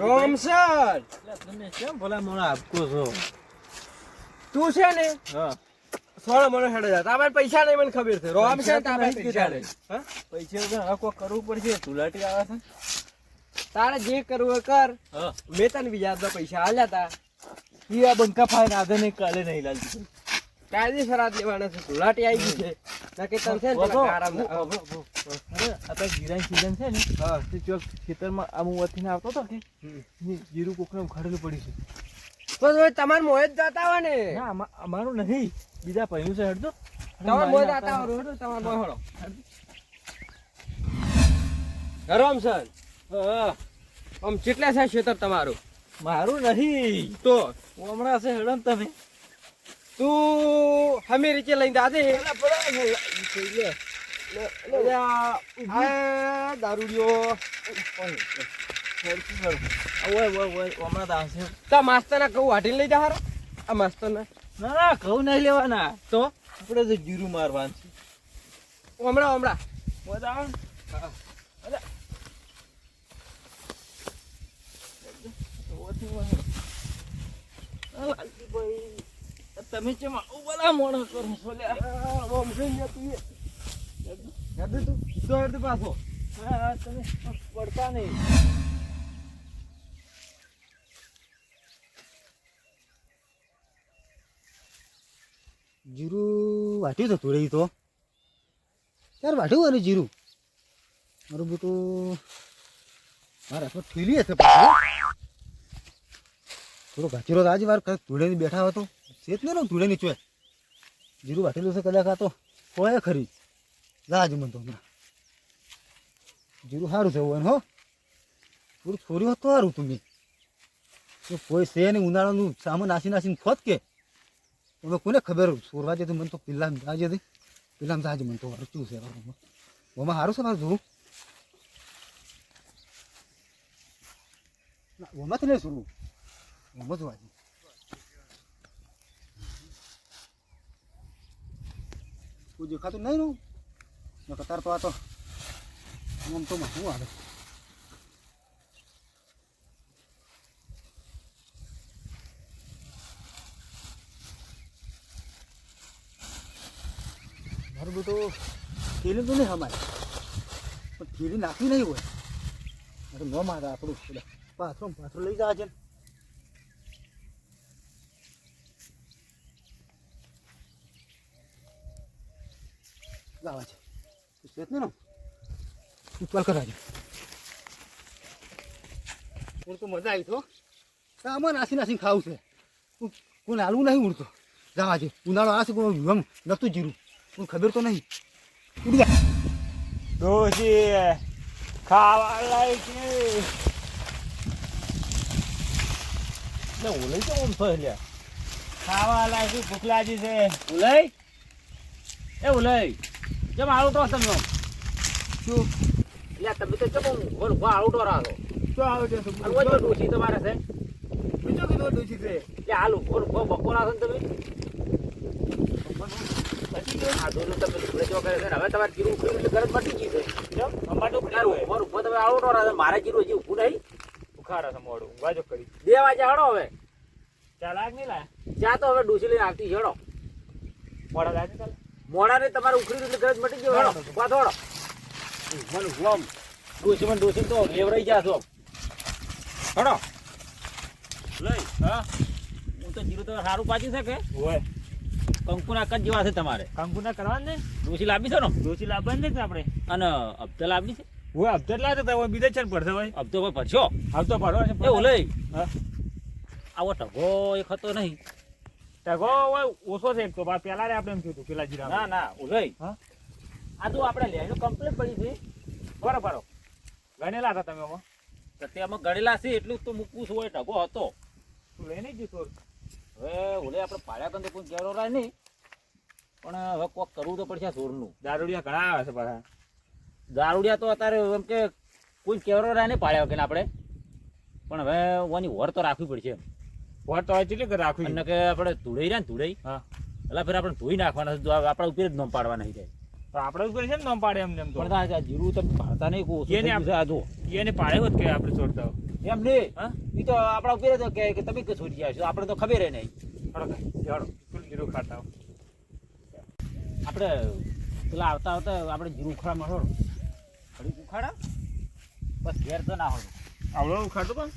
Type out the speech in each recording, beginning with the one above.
રોમસર તમે કેમ ભલા મોણા આપકો છો? તું છે ને હા સોળો મને હેડે જા તારે પૈસા નહીં મને ખબર છે રોમસર તારે પૈસા નહીં હા પૈસા વગર હવે કોઈ કરવું પડશે. ધુલાટી આવે છે. તારે જે કરવું હોય કર હા મેં તને બીજા બધા પૈસા આલ્યા તા ઈ આ બંકા ફાઈન આજે નહીં કાલે નહીં લાલજી. કાયદેસર હાથ લેવાના છે ધુલાટી આવી ગઈ છે ના કે તને છે ને પેલા આરામ અરે આપણે જીરાની સીઝન છે ને હા તે ચોક ખેતરમાં અમુક વતીને આવતો હતો કે જીરું કોકને ખડેલું પડ્યું છે. તો તમારે મોય જ જતા હોય ને ના અમારું નહીં, બીજા પહેલું છે. હેડજો તમારે મોય જતા હોય હેડો તમારે મોય હેડો રોમસર આમ કેટલા છે ખેતર તમારું? મારું નહીં તો હમણાં છે. હેડો ને તમે તું હમે રીચે લઈને દાદે દારૂડિયો હમણાં તો આવશે. તા માસ્તરના કહું વાટીને લઈ જા હારા આ માસ્તરના ના ના ઘઉં નહીં લેવાના, તો આપણે તો જીરું મારવાનું છે. હમણાં બધા તમે કેમ બોલા મોણો કરો છો લ્યા? પાછો હા તમે પડતા નહીં. જીરું વાટ્યું હતું રહી તો યાર વાટ્યું અને જીરું મારું બેટું મારા હાથમાં ઠીલી હશે પાછું થોડો ઘાચેલો આજે વાર ધૂળેની બેઠા હતો સેત ને ધૂળેની ચોય જીરું વાટેલું છે કદાચ આ તો હોય ખરી લાજ મને તો હમણાં જીરું સારું છે એવું હો થોડું છોર્યું તો સારું તું મેં કોઈ છે ને ઉનાળાનું સામાન નાસીને ખોત કે હવે કોને ખબર સોરવા જતું મને તો પેલા આજે પેલા આજે મને તો શું છે એમાં સારું છે મારું જોવું ઓમાંથી નહીં સોરવું ઓમાં જ વાંચી કોઈ દેખાતું નહીં નું કતાર તો આ તો આમ તો શું આવે મારું બેટું થેલી તો નહીં હમાય પણ થેલી નાખવી નહીં હોય મારે ન મારે આપણું પાથરો લઈ જા છે ગાવા છે સ્વેત ને ઉત્પાલ કરાવજો હું તો મજા આવી તો આમાં નાસી ખાવું છે કોઈને હાલવું નહીં ઉડતો જવા છે ઉનાળો આ છે કોઈ નતું જીરું કોઈ ખબર તો નહીં ઉડી જાય ડોશી ખાવા લાયક ઓલઈ તો ઓમ થઈ લ્યા ખાવા લાયક ભૂખ લાગી છે. ઓલઈ એ ઓલઈ કેમ આઉટ રહો તમે? શું લ્યા તમે તો કેમ આઉટ રહો? શું આવે છે ડોશી તમારે છે બીજો કીધું ડોશી છે લ્યા હાલું બપોરા છો ને તમે આ દોનું તમે કરે છે હવે તમારે જીરું ઉખડી ગરજ મટી ગઈ છે. અમારે તો તમે આઉટ રહો મારા જીરું હજી ઉભું નહીં ઉખાડા છે મોડું વાજો કરી 2 વાગે હડો હવે ચાલ આગ નહીં લાય ચા તો હવે ડોસી લઈને આવતી હેડો મોડા લાગે ચાલ મોડા ને તમારે ઉખડી એટલે ગરજ મટી ગયો હેડો પાછો હેડો મને હુમ ડોસી તો લેવરાઈ જા છો હેડો લઈ હા હું તો જીરું તો સારું પાછું છે કે હોય કંકુના કદ જેવા છે તમારે કંકુના કરવાનું ને ડોસી લાવી છે ને ડોસી લાવવાની છે આપણે અને હપ્તા લાવવી છે હોય હપ્તા લાવે તો બીજા છે પડશે ભાઈ હપ્તો ભાઈ ભરશો હપ્તો ભરવો છે એ ઓલઈ હા આવો ટગો એક હતો નહીં ટગો હોય ઓછો છે એક તો પેલા રે આપણે એમ થયું પેલા જીરા ના ના ઓલઈ હા આ તો આપણે લેણું કમ્પ્લીટ પડી છે બરોબર ગણેલા હતા તમે એમાં તો તેમાં ગણેલા છે એટલું તો મૂકવું હોય ટગો હતો તું લઈ નહીં જતો હવે ઓલે આપણે પાડ્યા કંદે કોઈ કેરો રાય નહીં પણ હવે કોક કરવું તો પડશે સોરનું દારૂડિયા ઘણા આવે છે પાછા દારૂડિયા તો અત્યારે એમ કે કોઈ કેરો રાય નહીં પાડ્યા કે આપણે પણ હવે ઓની વર તો રાખવી પડશે વર તો કેટલી રાખવી અને કે આપણે ધૂળઈ રહ્યા ને ધૂળઈ હા એટલે ફેર આપણે ધોઈ નાખવાના છે આપણા ઉપર જ નોમ પાડવા નહીં જાય તો આપણે ઉપર છે ને નોમ પાડે એમ તો પણ જીરું તમે પાડતા નહીં કો એને પાડે હોત કે આપણે છોડતા એમ નહીં હા? ઈ તો આપણા ઉપર તો કે તમે કે છોડી ગયા છો આપણે તો ખબર નહીં હળો કાંઈ, હળો. ફૂલ જીરું ખાતા હો. આપણે પેલા આવતા આવતા આપણે જીરું ઉખડા મળો ઘડી ઉખાડા બસ ઘેર તો ના હોય આવડો ખાતો પણ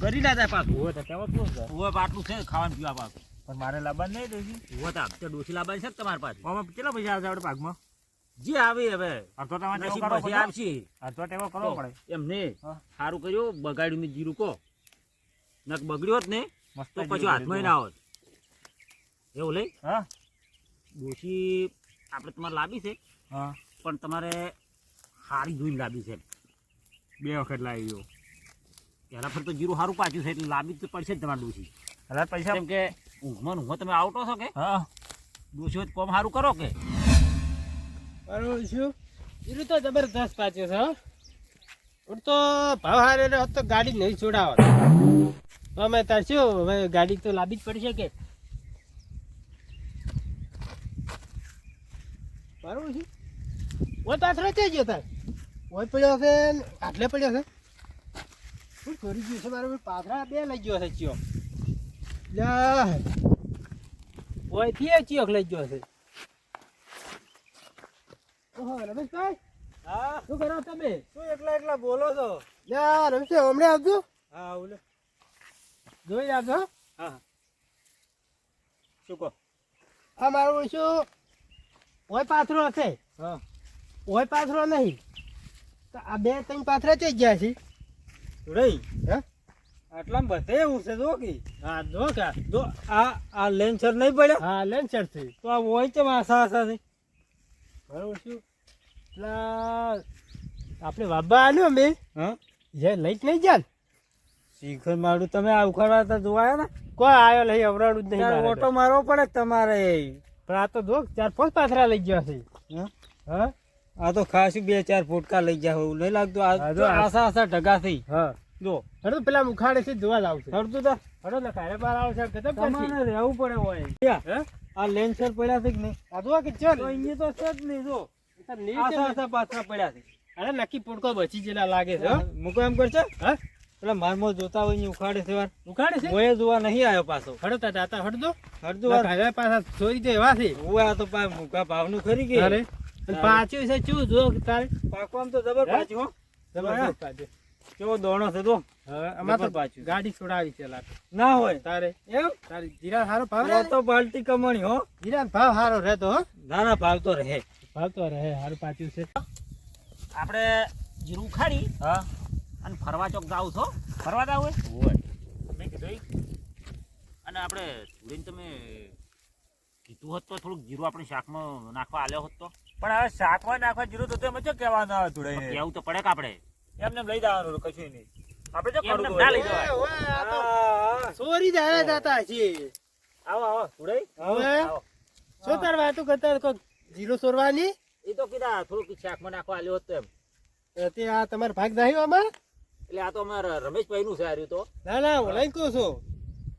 ઘરી ના જાય પાછું હોય તો તેમાં શું છે? હવે આટલું છે ખાવાનું પીવા પાછું પણ મારે લાવવાનું નહીં દેખી. હવે તો આપણે ડોસી લાવવાની છે ને તમારી પાસે આમાં કેટલા પૈસા આવશે આપણે ભાગમાં? જે આવે હવે અડધો ટેવો ટેવો નસીબ કરવો પછી પડે. આવશે અડધો ટેવો કરવો પડે. એમ નહીં હા. સારું કર્યું બગાડ્યું ને જીરું કો નક બગડ્યો હોત ને મસ્ત તો જીરું પછી હાથમાં ના હોત એવું લઈ હા ડોસી આપણે તમારે લાવી છે હા પણ તમારે સારી જોઈને લાવી છે 2 વખત લાવી ગયો. પહેલા ફર તો જીરું સારું પાછું છે એટલે લાવી તો પડશે જ તમારે ડોસી હજાર પૈસા. કેમ કે ઊંઘમાં ઊંઘમાં તમે આવતો છો કે હા ડોસી હોય તો કોમ સારું કરો કે બરોબર છું જીરું તો જબરદસ્ત પાછું છે હો. હું તો ભાવ હારે રહ્યો હોત તો ગાડી નહીં છોડાવત તો અમે તાર શું હવે ગાડી તો લાવી જ પડશે કે બરોબર છે ઓય પાથરો થઈ ગયો તાર ઓય પડ્યો છે ને આટલે પડ્યો છે શું કરી ગયું છે મારે પાથરા 2 લઈ ગયો છે ચિયો લે ઓય થી ચિયોક લઈ ગયો છે ઓહો રમેશભાઈ હા શું કરો તમે શું એકલા એકલા બોલો છો? યા રમેશભાઈ હમણાં આવજો હા ઓલે જોઈ આવજો હો. હા શું કહો? આ મારું શું ઓય પાથરો હશે હા ઓય પાથરો નહીં તો આ 2-3 પાથરા થઈ ગયા છે રહી હે આટલામાં બધે એવું છે જો કે હા જો કા જો આ લેન્સર નહીં પડ્યો હા લેન્સર છે તો આ હોય કેમ આશા આશા છે? બરોબર શું પેલા આપણે વાબા આલ્યો અમે હા જે લઈ જ નહીં ગયા ને શીખર મારું તમે આ ઉખાડા હતા જોવાયા ને કોઈ આવ્યો નહીં અવરાડું જ નહીં ત્યારે મારે ઓટો તો. મારવો પડે કે તમારે. પણ આ તો જો 4-5 પાથરા લઈ ગયા છે હા? હા આ તો ખાસું 2-4 ફૂટકા લઈ ગયા એવું નહીં લાગતું. હા, આ જો તો આ- આશા આશા ઢગા થઈ હા જો હડો પેલા મુખાડે છે જોવા જ આવશે સરતું તા હડો ને ખારે બાર આવશે ગજબ કરશે. તમારે રહેવું પડે હોય. હે આ લેન્સર પડ્યા છે કે નહીં? આ જો કે ચાલ તો અહીંયા તો છે જ નહીં જો તાર નીચે આશા આશા પાછા પડ્યા છે. અરે નક્કી પોડકો બચી જેલા લાગે છે હો. મૂકો એમ કરશે હા પેલા મારમો જોતા હોય ને ઉખાડે છે વાર ઉખાડે છે મોએ જોવા નહીં આવ્યો પાછો હડો તા દાતા હડો હરદુ વાર ઘરે પાછા ચોરી તો એવા છે હું આ તો પા મૂકા ભાવનું ખરી ગઈ અરે અને પાછું છે શું જો તારે પાકવામાં તો જબર હે? પાછું હો. જબરદસ્ત પાછું. કેવો દોણો છે તો હવે અમાર તો જબર પાછું. ગાડી છોડાવી છે લાગે ના હોય તારે એમ તારી જીરા હારો ભાવ તો તો બાલટી કમાણી હો. જીરા ભાવ હારો રહેતો હો ના ના ભાવ તો રહે. ભાવ તો રહે હારું પાછું છે આપણે જીરું ઉખાડી હા અને ફરવા ચોક જાવ છો ફરવા જાવ હોય મેં કીધું ઈ. અને આપણે ધૂળીને તમે કીધું હોત તો થોડુંક જીરું આપણે શાકમાં નાખવા આલ્યો હોત તો પણ હવે શાકમાં નાખવા જીરું તો તેમ જ કહેવાનું આવે થોડે કેવું તો પડે કે આપણે એમને લઈ જવાનું કશું નહીં આપણે તો એમને ખરું ના લઈ હોય. જવાય. ઓય, આ તો હા, ચોરી જ આવ્યા જાતા છે આવો આવો થોડે હવે શું તાર વાતું કરતા કોઈ જીરો ચોરવાની એ તો કીધા થોડુંક શાકમાં નાખવા આલ્યો હોત તો એમ તે આ તમારે ભાગ નહીં આમાં એટલે આ તો અમારા રમેશભાઈ નું છે આ રહ્યું તો ના ના ઓલાઈ કહું છું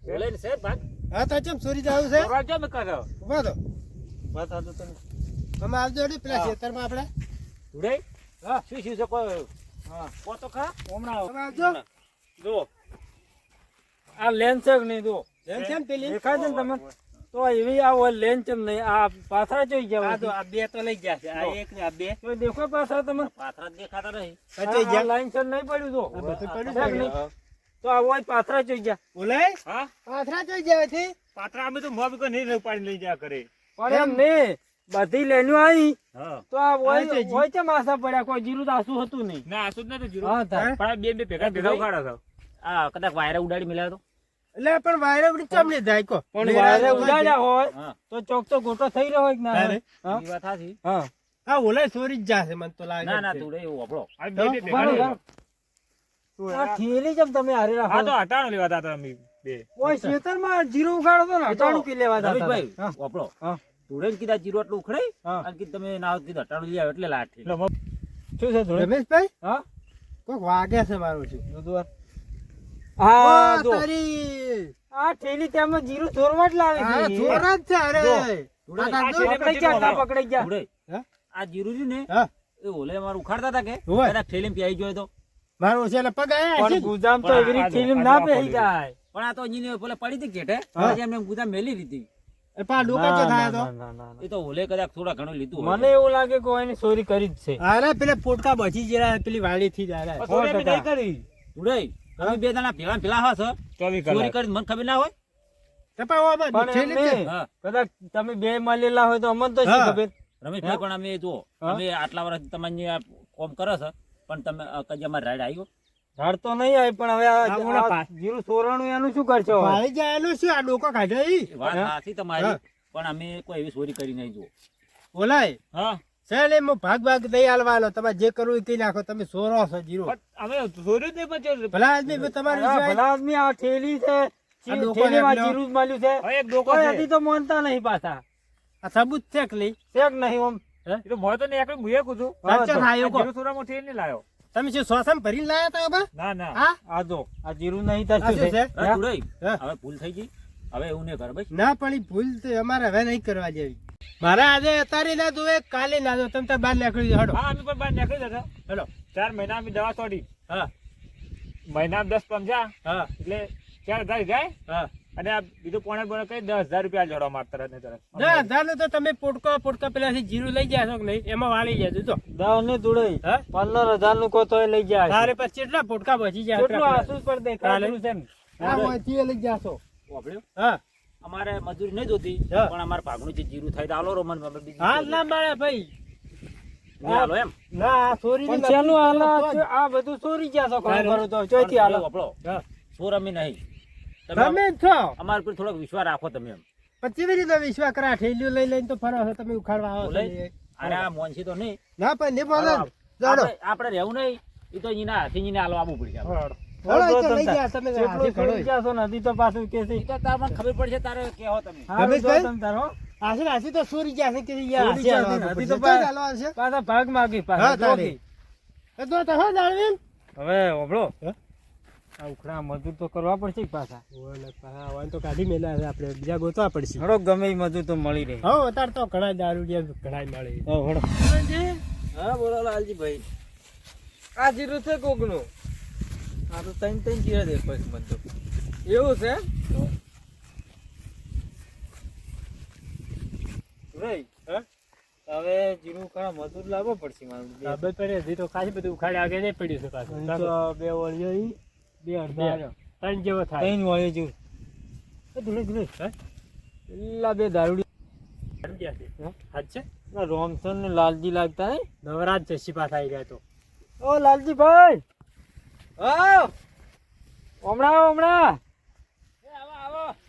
બોલે ને સાહેબ ભાગ હા તો ચમ ચોરી જાવ છે ફરવા જો મેં કરો ઉભા તો બસ આ તો તમે તમે આવજો હડી પેલા હા. ખેતરમાં આપણે ધૂળે હા શું શું છે કોઈ હા કો તો ખા હમણાં આવો. તમે આવજો જો આ લેન્સર નહીં જો એમ કેમ પેલી દેખાય છે ને તમે તો એવી આ લેન્સર નહીં આ પાછળ જોઈ આ જાવ તો આ બે તો લઈ ગયા છે આ એક ને આ બે તો દેખો પાછળ તમે પાથરા જ દેખાતા નહીં સચોઈ ગયા લાઈન નહીં પડ્યું જો આ બધું પડ્યું છે છે નહીં? તો આ હોય પાથરા જોઈ ગયા ઓલાઈ હા પાથરા જોઈ જાય છે પાત્રા અમે તો મોબ કો નહીં ઉપાડી લઈ જા કરે પણ એમ નહીં બધી લેન્યુ આવી હા તો આ હા, છે જી. હોય છે માસા પડ્યા કોઈ જીરું તો આસુ હતું નહીં ના આસુદ નતું જીરું હા થાય. પણ બે બે ભેગા ભેગા ઉખાડો છો આ કદાચ વાયરે ઉડાડી મેલ્યા તો એટલે પણ વાયરે ઉડી ચમ નહીં જાય કો પણ વાયરે ઉડાડ્યા હોય હા તો ચોક તો ગોટો થઈ રહ્યો હોય કે ના તારે? હોય? હા? ઈ વાત હાચી. હા હા ઓલાઈ ચોરી જ જાશે મને તો લાગે ના ના છે. તું એવું વાપરો બરોબર. આ થેલી જેમ તમે હારે રાખો હટાણું લેવા હતા અમે બે ઓય ખેતરમાં જીરું ઉગાડો તો ને અટાણું કી લેવા જતા હતા. રમેશભાઈ હા. વાપરો હા. તુડે જ કીધા જીરું એટલું ઉખડાઈ હા. અને કીધું તમે ના કીધું અટાણું લઈ આવો એટલે લાઠી શું છે થોડું? રમેશભાઈ હા કોક વાગે છે મારું છે દુધવાર. હા જો તારી આ થેલી તેમાં જીરું ચોરવા જ લાવે હા છે ચોરા જ છે અરે જો. આ આ જો. પકડાઈ ગયા ના પકડાઈ ગયા તુડે હા? આ જીરું રહ્યું ને હા એ ઓલે મારું ઉખાડતા હતા કે હોય. કદાચ થેલીમાં પ્યાઈ ગયો તો મારો છે પગ આયા છે. પણ ગુજામ તો પણ એવી આ જો, ફિલ્મ આ ના જો બેહી આ જાય. પણ આ તો જીને પેલા પડી હતી ઘેટે હા. આજે એમને ગુદા મેલી લીધી એ પા ડોકા ના, ચો થાય ના, તો ના, ના, ના. એ તો ઓલે કદાચ થોડા ઘણું લીધું હોય. મને એવું લાગે કે એની ચોરી કરી જ છે. અરે પેલા પોટકા બચી જરા પેલી વાડી થી જ આયા. પણ ચોરી અમે નહીં કરી. ઉડાઈ તમે બે જણા પેલા હો છો 24 ચોરી કલાક. કરી મને ખબર ના હોય તે પા ઓ પણ છે એમ ને નહીં. હા કદાચ તમે બે મળેલા હોય તો અમને તો શી હા. ખબર. રમેશભાઈ પણ અમે જો હા? અમે આટલા વર્ષ તમારી આ કોમ કરો છો પણ તમે કદી અમારે રાઈડ આવ્યો ઝાડ તો નહીં આવી પણ હવે આ ઓલા આ જીરું સોરાણું એનું શું કરશો હવે? ભાઈ જાયેલું છે આ ડોકો કાઢ્યો ઈ વાત હા? સાચી તમારી હા. પણ અમે કોઈ એવી ચોરી કરી નહીં જુઓ ઓલાય હા ચાલે એમાં ભાગ દઈ આલવાનો તમારે જે કરવું એ કરી નાખો તમે સોરો છો જીરો પણ અમે ચોરી જ નહીં પણ ચોરી. ભલા આદમી તમારી આ વિશે ભલા આદમી આ થેલી છે આ ડોકો થેલીમાં નાખ્યો. જીરું જ મળ્યું છે હવે એક ડોકો કોઈ છે. હજી તો માનતા નહીં પાછા આ સબૂત છે કે નહીં શેક નહીં ઓમ એ તો મોય તો નહીં એકલું મુએ કૂધું. હા, સાચો તો. થાય આ એવો. જીરું સોરામાં થઈને નહીં લાયો. તમે શું શ્વાસમ ભરીને લાયા તા બા ના ના હા આ જો આ જીરું નહીં તો આ શું શું છે છે? હા, ઉડાઈ. હા. હવે ભૂલ થઈ ગઈ હવે એવું નહીં કરે ભાઈ ના પણ ઈ ભૂલ તો અમારે હવે નહીં કરવા જેવી મારે આજે અત્યારે ના જોવે કાલે ના જો તમે તાર બહાર નીકળી જાઓ હડો હા અમે પણ બહાર નીકળી જતા. હેલો 4 મહિના અમે દવા છોડી. હા મહિનામાં 10 પંજા હા એટલે 4000 જાય હા અને આ બીજું પોણે પોણે કઈ 10,000 રૂપિયા જોડો માર તરત ને તરત. ના ધાનો તો તમે પોટકા પેલાથી જીરું લઈ ગયા છો કે નહીં એમાં વાળી જજો જો દાવ ને દુડઈ હા 15,000 નું કો તોય લઈ જાય તારે પછી કેટલા પોટકા બચી જાય કેટલું આસુસ પર દેખાય છે ને. હા ઓયથી લઈ જાશો વાપર્યો હા અમારે મજૂરી નહીં જોતી હા. પણ અમારે ભાગનું જે જીરું થાય તો આલો રોમન હા ના મારા ભાઈ આલો એમ ના આ ચોરી પણ શેનું હાલ આ બધું ચોરી ગયા છો ખબર કરો તો ચોથી હાલ આપણો હા. સોર અમે નહીં તમે જ છો અમારા પર થોડોક વિશ્વાસ રાખો તમે એમ પણ કેવી રીતે વિશ્વાસ કરા ઠેલીઓ લઈ લઈને તો ફરો છો તમે ઉખાડવા આવો છો બોલે? ને. અરે આ મોનસી તો નહીં ના પણ ને બોલો જાડો આપણે રહેવું નહીં એ તો એના હાથી ને આલો આવવું પડશે આપણે. હળો ઈ તો લઈ ગયા તમે જેટલું હાથી ઘડો ચોરી ગયા છો ને હજી તો પાછું કે છે એ તો તાર મને ખબર પડશે તારે કેવો તમે હારું જો રમેશભાઈ? તમ તારો આશી આશી તો ચોરી ગયા છે કે યાર ચોરી ગયા છે ને, હજી તો પા- પાછા ભાગ માગી હા, પાછા તારે. જોગી. એ તો હો જાળવીન હવે ઓબળો હે? આ ઉખડા મજૂર તો કરવા પડશે કે પાછા ઓલે પા વાન તો કાઢી મેલા છે આપણે બીજા ગોતવા પડશે હળો ગમે ઈ મજૂર તો મળી રહે હો અત્યારે તો ઘણા દારૂડિયા ઘણા મળે હળો હા બોલો લાલજીભાઈ આ જીરું છે કોકનું આ તો ત્રણ જીરા દે પછી મન તો એવું છે ભાઈ હે? હવે જીરું ખરા મજૂર લાવવો પડશે મારું ખબર પડે હજી તો ખાસી બધું ઉખાડે આગળ નહીં પડ્યું છે પાછું તો બે વળીઓ ઈ, બે અડધા બે. ત્રણ જેવો થાય ત્રણ વળીઓ જેવું ધીરે ધીરે હે? પેલા બે દારૂડી દારૂડિયા છે હે? હાથ છે ના રોમસન ને લાલજી લાગતા હે નવરાજ છે સિપા થઈ ગયા તો ઓ લાલજી ભાઈ આવ હમણાં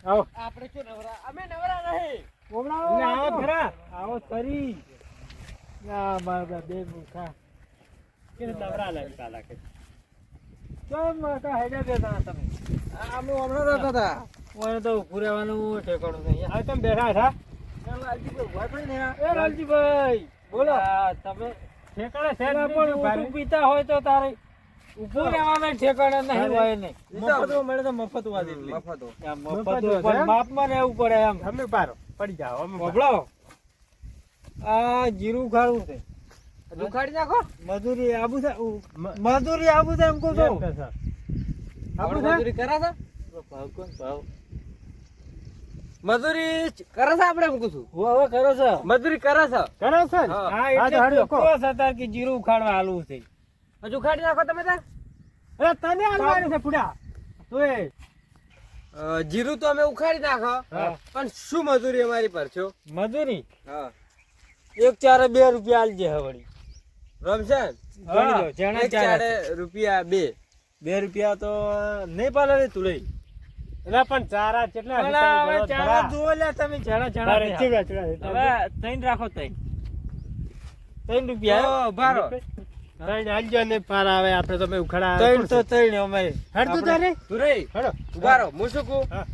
આવો આપણે શું નવરા અમે નવરા નહીં હમણાં આવો ખરા આવો ખરી ના મારા બે મૂર્ખા કે નવરા લાગતા લાગે કેમ મારા હેડે બેઠા તમે અમે હમણાં રહેતા હતા ઓય તો ઉભું રહેવાનું ઠેકાણું નહીં હવે તમે બેઠા હતા લાલજીભાઈ ભય પડી ને એ લાલજીભાઈ બોલો તમે ઠેકાણે છે પેલા પણ ઊંધું પીતા હોય તો તારે ઊભું રહેવાનું ઠેકાણે નહીં હોય નહીં મફતમાં મળે તો મફત વાદ એટલી મફતો આ મફત મફત હોય ઉપર એમ? માપમાં રહેવું પડે એમ અમે પારો પડી જાઓ અમે પારો. બબડો આ જીરું ખાડું છે દુખાડી નાખો મજૂરી આબુ છે મ- મજૂરી આબુ છે એમ કહું એમ છું કે છે. આબુ આપણે છે મજૂરી કરે છે ભાવ કોણ ભાવ મજૂરી કરે છે આપણે એમ કીધું હવે કરો છો મજૂરી કરે છે કરો છો ને? હા. હા હા, એટલે તો હાલો, ચોખ્ખો છે તાર કે જીરું ઉખાડવા હાલવું છે હજુ ખાડી નાખો તમે તાર અરે તને હાલવાનું છે પુડા તોય જીરું તો અમે ઉખાડી નાખો હા. પણ શું મજૂરી અમારી પર છો મજૂરી હા એક ચારે 2 રૂપિયા આલજે હવળી રમજાન ગણી લો જેણા એક ચારે ચારે રૂપિયા 2 રૂપિયા તો નહીં પાલે રે તું લઈ એટલે પણ ચારા કેટલા પણ હતા? હવે બળદ ચારા ભરા. જુઓ લે તમે જેણા તારે જેણા ચીવડા, ચીવડા. હવે 3 રાખો 3 રૂપિયા તો ભારો ત્રણ આલજો ને પાર આવે આપણે તો ઉખાડા 3 તો 3 અમે હેડ તું તારે તું રહી હેડો ઉભા રહો હું શું કહું હા.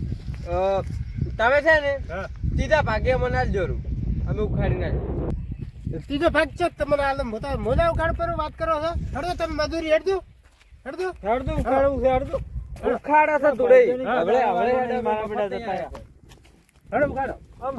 તમે છે ને હા. સીધા ભાગે મને આલ જોરું અમે ઉખાડી નાખી ત્રીજો ભાગ છે તમને આલમ મોટા મોલા ઉખાડ પર વાત કરો છો હેડો તમે મજૂરી હેડજો હેડજો હળદું ઉખાડવું છે હળદું ઉખાડા છે તું રહી હા. હવે હવે મારા બેટા જતા રહ્યા. હેડો ઉખાડો આમ